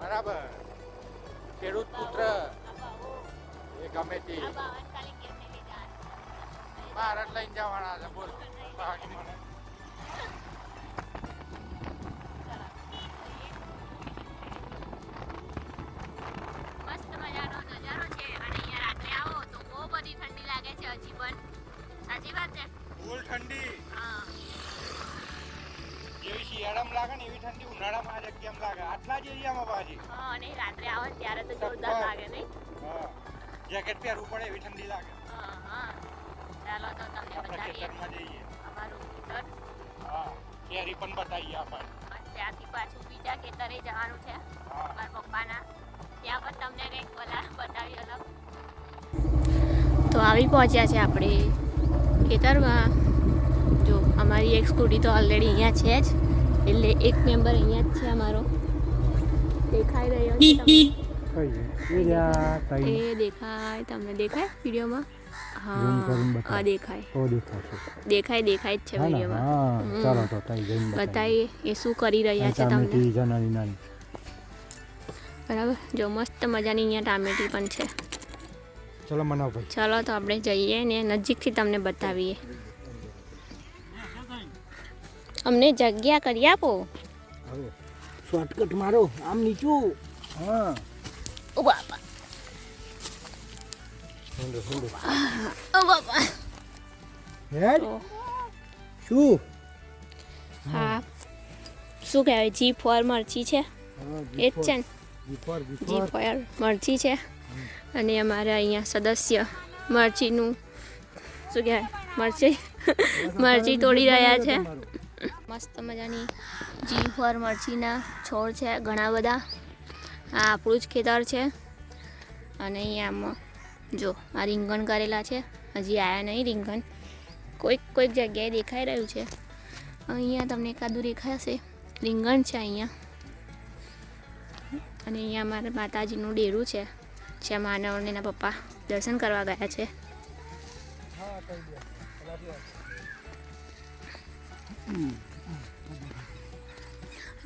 બરાબર. ખેડૂત પુત્ર એ ગમે તે ભારત લઈને જવાના છે. બોલ બાકી મને મસ્ત મજાનો નજારો છે અને અહીંયા રાત્રે આવો તો બહુ બધી ઠંડી લાગે છે હજી પણ. સાચી વાત છે. ફૂલ ઠંડી. હા. જેવી શિયાળામાં લાગે ને એવી ઠંડી ઉનાળામાં આ જગ્યામાં લાગે. આટલા જ એરિયામાં બાજી. હા અને રાત્રે આવો ત્યારે તો જોરદાર લાગે નહીં? હા. જેકેટ પહેરવું પડે એવી ઠંડી લાગે. હા હા. ચાલો તો તમને બતાવીએ ખેતરમાં જઈએ. અમારું ખેતર. હા. કેરી પણ બતાવીએ આપણે. ત્યાંથી પાછું બીજા ખેતરે જવાનું છે મારા પપ્પાના. ત્યાં પણ તમને કંઈક બતાવી અલગ. તો આવી પહોંચ્યા છે આપણે ખેતરમાં. જો અમારી એક સ્કૂટી તો ઓલરેડી અહીંયા છે જ, એટલે એક મેમ્બર અહીંયા જ છે અમારો. દેખાઈ રહ્યો છે તમને? એ દેખાય તમને? દેખાય વિડીયોમાં? હા દેખાય દેખાય જ છે વિડીયોમાં. બતાવીએ એ શું કરી રહ્યા છે તમને. બરાબર. જો મસ્ત મજાની અહીંયા ટામેટી પણ છે. ચલો મનાવ ભાઈ. ચલો તો આપણે જઈએ ને નજીકથી તમને બતાવીએ. અમને જગ્યા કરી આપો. શોર્ટકટ મારો આમ નીચું. હા ઓ બાપા. ઓ બાપા. હેડ શું? હા શું કહેવાય? જી ફોર મરચી છે એ જ છે ને? જી ફોર મરચી છે. અને અમારે અહીંયા સદસ્ય મરચીનું શું કહેવાય મરચી તોડી રહ્યા છે. મસ્ત મજાની જી ફોર મરચીના છોડ છે ઘણા બધા. આ આપણું જ ખેતર છે. અને અહીંયા જો આ રીંગણ કરેલા છે. હજી આવ્યા નહીં રીંગણ. કોઈક જગ્યાએ દેખાઈ રહ્યું છે. અહીંયા તમને એકાદું દેખાશે રીંગણ છે અહીંયા. અને અહીંયા અમારા માતાજીનું ડેરું છે. જ્યાં માનવ અને એના પપ્પા દર્શન કરવા ગયા છે.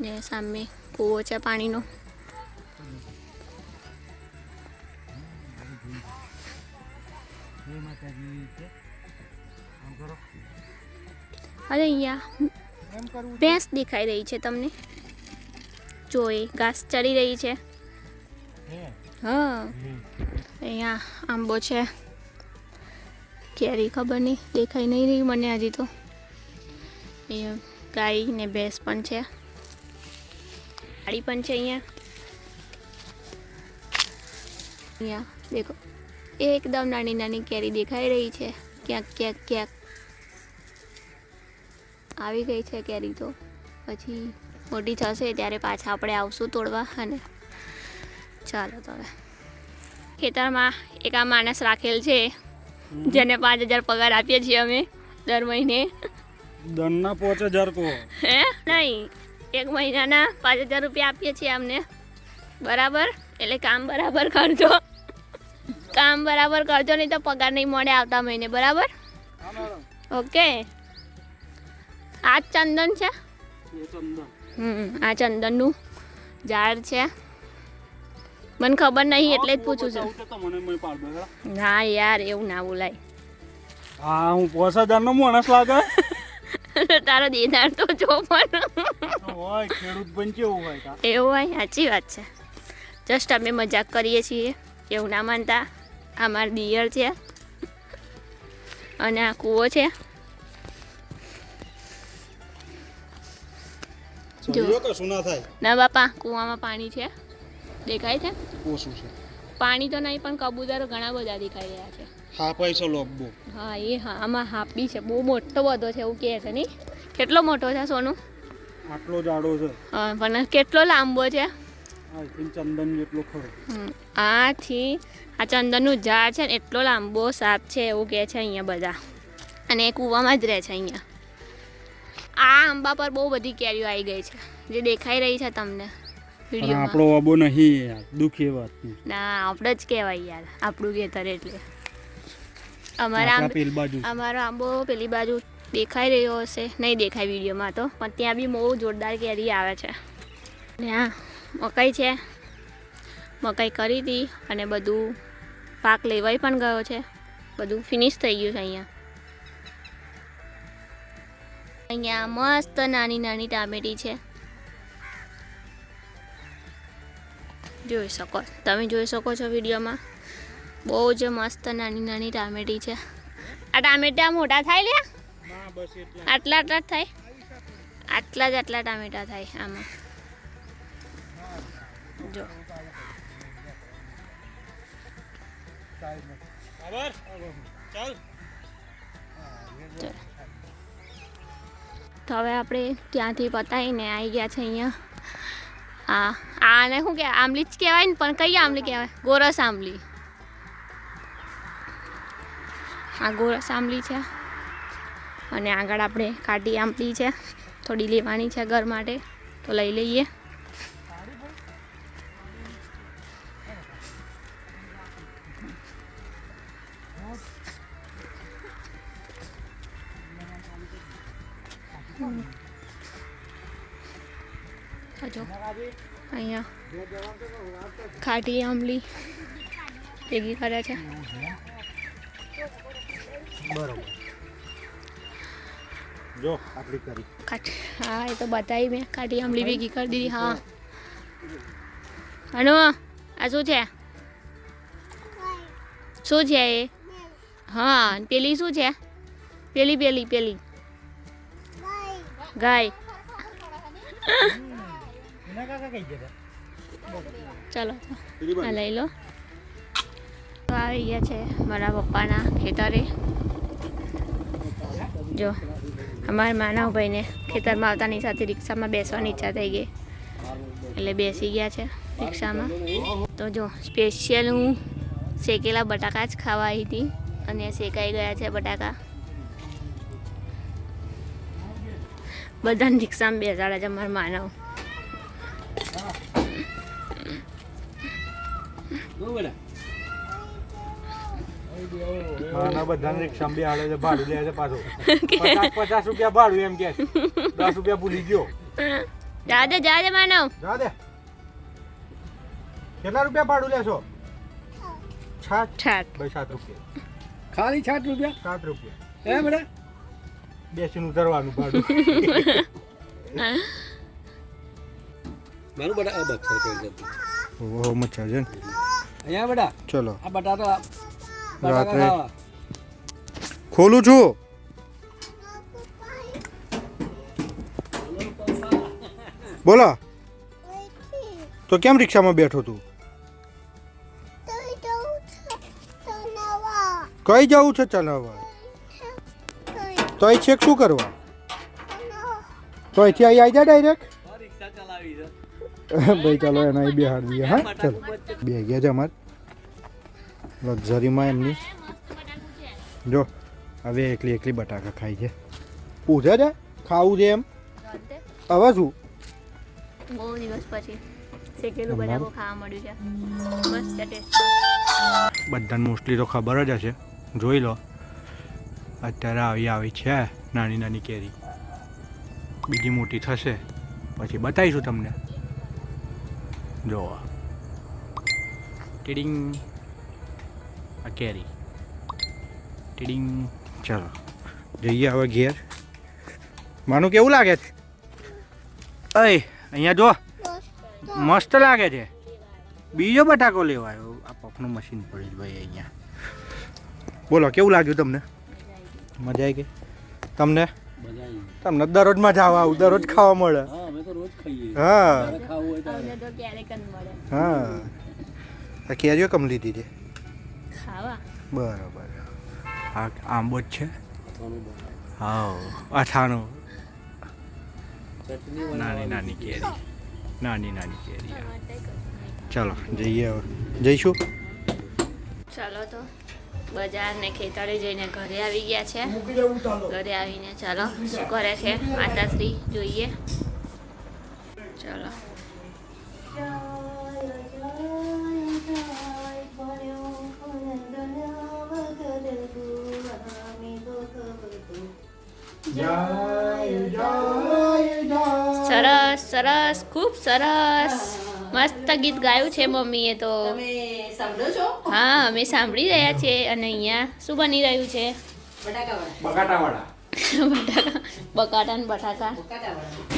ને સામે કૂવો છે પાણીનો. અરે અહીંયા ભેંસ દેખાઈ રહી છે તમને? જો એ ઘાસ ચરી રહી છે. હા અહીંયા આંબો છે. કેરી ખબર નહીં, દેખાઈ નહીં રહી મને હજી તો. એ ગાય ને ભેંસ પણ છે. ગાડી પણ છે અહીંયા દેખો એકદમ નાની નાની કેરી દેખાઈ રહી છે. ક્યાંક આવી ગઈ છે કેરી. તો પછી મોટી થશે ત્યારે પાછા આપણે આવશું તોડવા. અને ચાલો તો હવે ખેતરમાં એક આ માણસ રાખેલ છે જેને 5000 પગાર આપીએ છીએ અમે દર મહિને. દનના 5000 કહો? હે નહીં, એક મહિનાના 5000 રૂપિયા આપીએ છીએ અમને. બરાબર? એટલે કામ બરાબર કરજો. કામ બરાબર કરજો નહીં તો પગાર નહીં મળે આવતા મહિને. બરાબર? ઓકે. આ ચંદન છે. આ ચંદનનું ઝાડ છે. મને ખબર નહીં એટલે જ પૂછું છું. ના યાર એવું ના બોલાય. હા હું 5000 નો માણસ લાગે. તારો દેનાર તો જો પણ હોય ખેડૂત પણ કેવું હોય? એવું હોય. સાચી વાત છે. જસ્ટ અમે મજાક કરીએ છીએ, એવું ના માનતા. આ મારા દિયર છે અને આ કૂવો છે. જો ના બાપા કૂવામાં પાણી છે. દેખાય છે? ઓછું છે પાણી તો નહીં પણ કબૂતરો ઘણા બધા દેખાઈ રહ્યા છે. હા પૈસો લોબો. હા એ હા આમાં હાપ બી છે. બહુ મોટો બધો છે એવું કહે છે નહીં? કેટલો મોટો છે સોનું? આટલો જાડો છે. હા પણ કેટલો લાંબો છે? ચંદન જેટલો ખરો. આથી આ ચંદનનું ઝાડ છે ને એટલો લાંબો સાપ છે એવું કહે છે અહીંયા બધા. અને એ કૂવામાં જ રહે છે અહીંયા. આ આંબા પર બહુ બધી કેરીઓ આવી ગઈ છે જે દેખાઈ રહી છે તમને વિડીયોમાં. આપણો આંબો નહીં યાર, દુઃખી વાત. ના આપણે જ કહેવાય યાર, આપણું ખેતર એટલે. અમારો આંબો પેલી બાજુ દેખાઈ રહ્યો હશે, નહીં દેખાય વિડીયોમાં તો, પણ ત્યાં બી બહુ જોરદાર કેરી આવે છે. ને આ મકાઈ છે મકાઈ કરી હતી અને બધું પાક લેવાઈ પણ ગયો છે, બધું ફિનિશ થઈ ગયું છે. અહીંયા મસ્ત નાની નાની ટામેટી છે, જોઈ શકો છો વિડીયોમાં. બહુ જ મસ્ત નાની નાની ટામેટી છે. આ ટામેટા મોટા થાય લે, આટલા જ થાય, આટલા ટામેટા થાય આમાં. જો તો હવે આપણે ત્યાંથી પતાવીને આવી ગયા છે અહીંયા. આને શું કહેવાય, આંબલી જ કહેવાય ને, પણ કઈ આંબલી કહેવાય? ગોરસ આંબલી. આ ગોરસ આંબલી છે અને આગળ આપણે કાટી આંબલી છે, થોડી લેવાની છે ઘર માટે, તો લઈ લઈએ. જો અહીંયા ખાટી આંબલી ભેગી કરે છે. બરોબર, જો આટલી કરી. હા, એ તો બતાવી મેં, ખાટી આંબલી ભેગી કરી દીધી. હા, અનુ આ શું છે? શું છે એ? હા, પેલી શું છે? પેલી ગાય. ચલો આ લઈ લો. તો આવી ગયા છે મારા પપ્પાના ખેતરે. જો અમારા માનવભાઈને ખેતરમાં આવતાની સાથે રિક્ષામાં બેસવાની ઈચ્છા થઈ ગઈ, એટલે બેસી ગયા છે રિક્ષામાં. તો જો સ્પેશિયલ હું શેકેલા બટાકા જ ખાવા આવી હતી અને શેકાઈ ગયા છે બટાકા. બધાને રિક્ષામાં બેસાડે છે મારા માનવ. બધાને રિક્ષામાં બેહાડે છે, ભાડું લે છે પાછું. 50 રૂપિયા ભાડું એમ કે, 10 રૂપિયા ભૂલી ગયો. જા દે માનવ, જા દે. કેટલા રૂપિયા ભાડું લેશો? 7 રૂપિયા. ખાલી 7 રૂપિયા? 7 રૂપિયા. હે બેટા? બેસીને ઉતરવાનું ભાડું. મારું બેટા બચ્ચા કરી જતું. ઓહો, મચ્છા છે ને. અહીંયા બેટા ચલો આ બટાટા રાત્રે ખોલું છું. બોલો, તો કેમ રિક્ષામાં બેઠો તું? કઈ જવું છે ચલાવવા? તો અહીં છેક શું કરવા? તો અહીંથી અહીં આવી જા ડાયરેક્ટ. રિક્ષા ચલાવી છે ભાઈ ચાલો એના અહીં બેહાડ દઈએ. હા ચાલો, બે ગયા છે અમારે લક્ઝરીમાં એમની. જો હવે એકલી બટાકા ખાઈ છે. પૂછે છે ખાવું છે એમ? હવે શું? બહુ દિવસ પછી શેકેલું બટાકો ખાવા મળ્યું છે, મસ્ત ટેસ્ટ. બધાને મોસ્ટલી તો ખબર જ હશે. જોઈ લો, અત્યારે આવી છે નાની નાની કેરી. બીજી મોટી થશે પછી બતાવીશું તમને. જો ટીડિંગ, આ કેરી ટીડિંગ. ચાલો જઈએ હવે ઘેર. માનું કેવું લાગે છે? અય અહીંયા જો મસ્ત લાગે છે. બીજો બટાકો લેવાયો. આ પફનું મશીન પડ્યું છે ભાઈ અહીંયા. બોલો કેવું લાગ્યું તમને? મજા આવી ગઈ તમને? તમને દરરોજ મજા આવું, દરરોજ ખાવા મળે. હા હા. આ કેરીઓ કમ લીધી છે? ખાવા. બરાબર. આ આંબો જ છે. હા, અથાણું. નાની નાની કેરી, નાની કેરી. ચાલો જઈએ હવે. જઈશું. ચાલો તો બજાર ને ખેતરે જઈને ઘરે આવી ગયા છે. ઘરે આવીને ચાલો શું કરે છે માતાશ્રી જોઈએ. ચાલો સરસ સરસ, ખૂબ સરસ. મસ્ત ગીત ગાયું છે મમ્મીએ તો. તમે સાંભળો છો? હા અમે સાંભળી રહ્યા છે. અને અહીંયા શું બની રહ્યું છે? બટાકાવાળા. બટાટાવાળા. બટાટા ને બટાકા.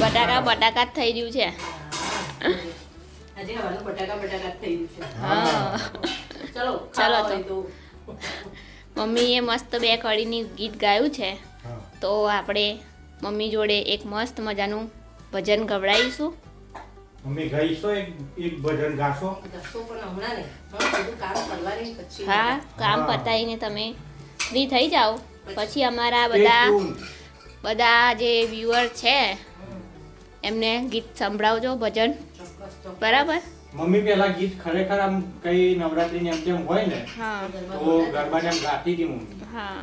બટાકાવાળા. બટાકા જ થઈ રહ્યું છે. આજે હવાનું બટાકા જ થઈ ગયું છે. હા ચલો ચલો ખાવા તો. હોય તો મમ્મીએ મસ્ત 2 કડીની ગીત ગાયું છે. હા. તો આપણે મમ્મી જોડે એક મસ્ત મજાનું ભજન ગવડાવીશું. મમ્મી ગઈશો એક ભજન ગાશો. દસો પણ હમણાં નહીં. બધું કામ કરવાની પછી હા કામ હા. પતાવીને તમે ફ્રી થઈ જાઓ પછી અમારા Stay tuned. બધા જે વ્યુઅર છે એમને ગીત સંભળાવજો ભજન. ચોક્કસ બરાબર. મમ્મી પેલા ગીત ખરેખર આમ કઈ નવરાત્રીની એમ તેમ હોય ને હા તો ગરબાને એમ ગાતી હતી મમ્મી. હા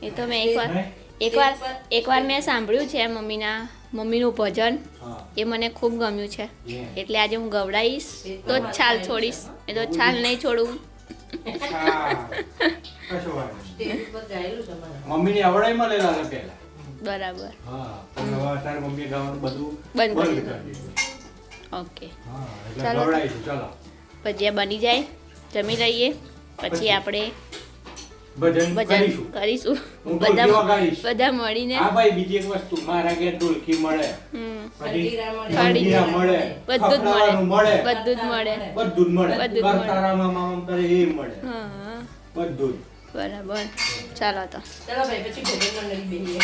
એ તો મેં નહીં? એકવાર મેં સાંભળ્યું છે મમ્મીનું ભજન. હા. એ મને ખૂબ ગમ્યું છે. Yeah. એટલે આજે હું ગવડાવીશ તો જ છાલ છોડીશ. એ તો છાલ નહીં છોડું. હા. કશો વાંધો નહીં. સ્ટેજ ઉપર જાયેલું છે મને. મમ્મીની આવડાઈ મળેલા હતા પહેલા. બરાબર. હા પણ હવે અત્યારે મમ્મીએ ગાવાનું બધું બંધ કરી કરી દીધું. ઓકે હા એટલે ચાલો. ગવડાવીશું ચાલો. ભજીયા બની જાય જમી લઈએ પછી પછી? આપણે ભજન ભજન કરીશું. કરીશું. હું ઢોલકી વગાડીશ. બધા મળીને. હા ભાઈ બીજી એક વસ્તુ મારા ઘેર ઢોલકી મળે હમ. પછી ખંજીરા મળે. ખંજીરા મળે બધું જ ખપડાવાનું મળે બધું જ મળે. બધું જ મળે બધું જ મળે. કરતારામાં મામા કરે એ મળે હા બધું જ. બરાબર. ચાલો તો. ચલો ભાઈ પછી ભજન મંડળી બેહીએ.